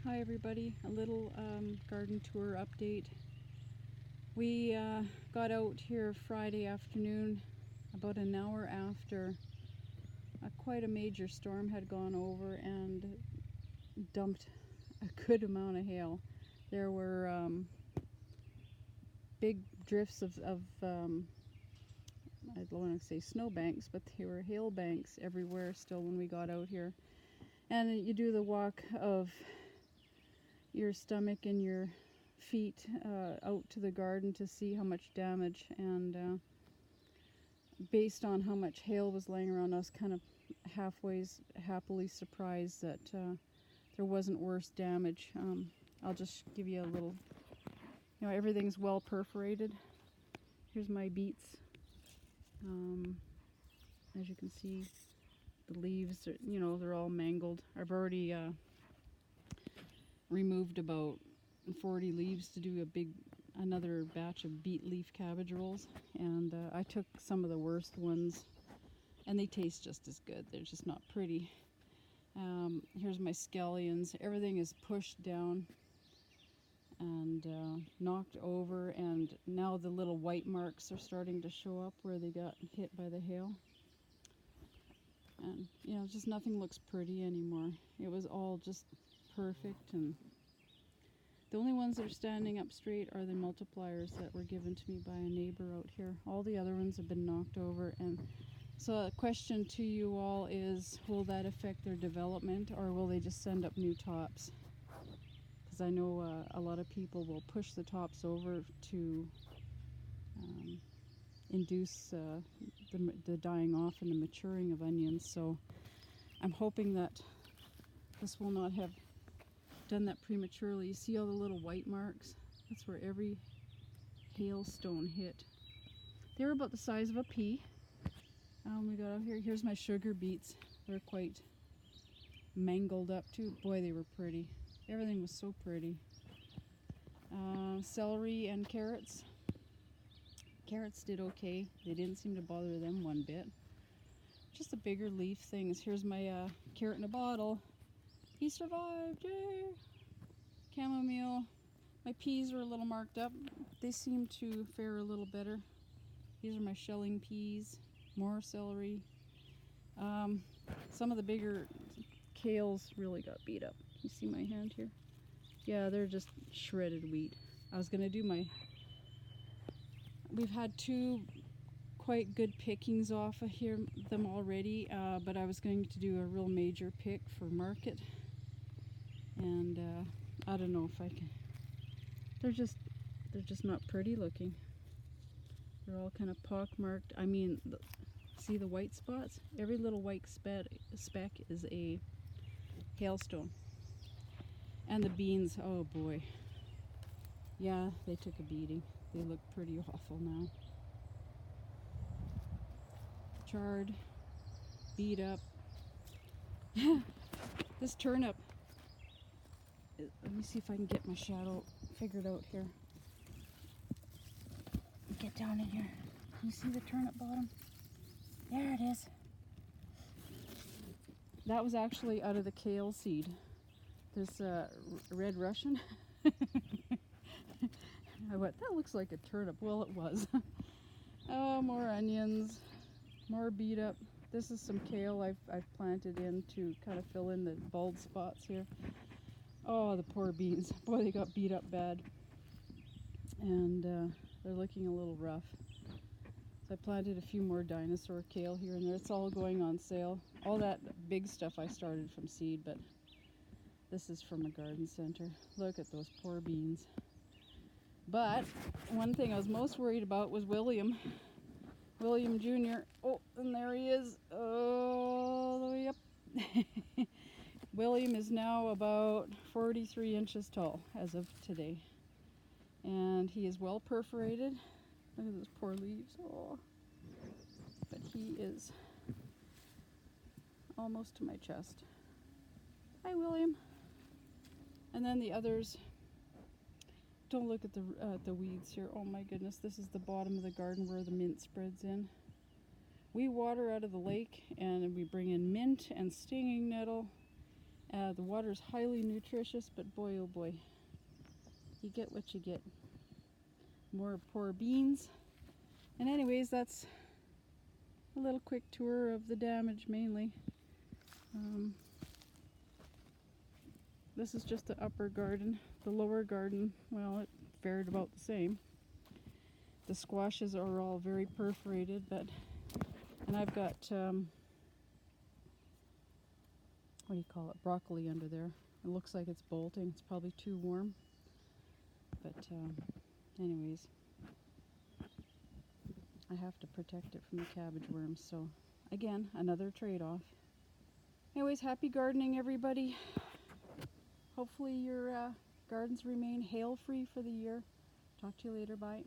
Hi everybody, a little garden tour update. We got out here Friday afternoon about an hour after quite a major storm had gone over and dumped a good amount of hail. There were big drifts of I don't want to say snowbanks, but there were hail banks everywhere still when we got out here. And you do the walk of your stomach and your feet out to the garden to see how much damage, and based on how much hail was laying around, I was kind of happily surprised that there wasn't worse damage. I'll just give you a little, everything's well perforated. Here's my beets. As you can see, the leaves are, they're all mangled. I've already removed about 40 leaves to do another batch of beet leaf cabbage rolls, and I took some of the worst ones, and they taste just as good. They're just not pretty. Here's my scallions. Everything is pushed down and knocked over, and now the little white marks are starting to show up where they got hit by the hail. And just nothing looks pretty anymore. It was all just perfect, and the only ones that are standing up straight are the multipliers that were given to me by a neighbor out here. All the other ones have been knocked over. And so a question to you all is, will that affect their development, or will they just send up new tops? Because I know a lot of people will push the tops over to induce the dying off and the maturing of onions. So I'm hoping that this will not have done that prematurely. You see all the little white marks? That's where every hailstone hit. They were about the size of a pea. We got out here. Here's my sugar beets. They're quite mangled up too. Boy, they were pretty. Everything was so pretty. Celery and carrots. Carrots did okay. They didn't seem to bother them one bit. Just the bigger leaf things. Here's my carrot in a bottle. He survived, yay! Chamomile. My peas were a little marked up. They seem to fare a little better. These are my shelling peas. More celery. Some of the bigger kales really got beat up. You see my hand here? Yeah, they're just shredded wheat. I was gonna do we've had two quite good pickings off of them already, but I was going to do a real major pick for market, and I don't know if I can. They're just not pretty looking. They're all kind of pockmarked. I mean, see the white spots? Every little white speck is a hailstone. And the beans, oh boy. Yeah, they took a beating. They look pretty awful now. Charred, beat up. This turnip. Let me see if I can get my shadow figured out here. Get down in here. Can you see the turnip bottom? There it is. That was actually out of the kale seed. This red Russian. I went, that looks like a turnip. Well, it was. Oh, more onions. More beat up. This is some kale I've planted in to kind of fill in the bald spots here. Oh, the poor beans. Boy, they got beat up bad. And they're looking a little rough. So I planted a few more dinosaur kale here and there. It's all going on sale. All that big stuff I started from seed, but this is from a garden center. Look at those poor beans. But one thing I was most worried about was William Jr. Oh, and there he is. All the way up. William is now about 43 inches tall as of today. And he is well perforated. Look at those poor leaves. Oh. But he is almost to my chest. Hi, William. And then the others. Don't look at the weeds here. Oh my goodness, this is the bottom of the garden where the mint spreads in. We water out of the lake, and we bring in mint and stinging nettle The water is highly nutritious, but boy oh boy, you get what you get. More poor beans. And anyways, that's a little quick tour of the damage mainly. This is just the upper garden. The lower garden, well, it fared about the same. The squashes are all very perforated, and I've got, what do you call it, broccoli under there. It looks like it's bolting. It's probably too warm. But anyways, I have to protect it from the cabbage worms. So again, another trade-off. Anyways, happy gardening, everybody. Hopefully your gardens remain hail-free for the year. Talk to you later. Bye.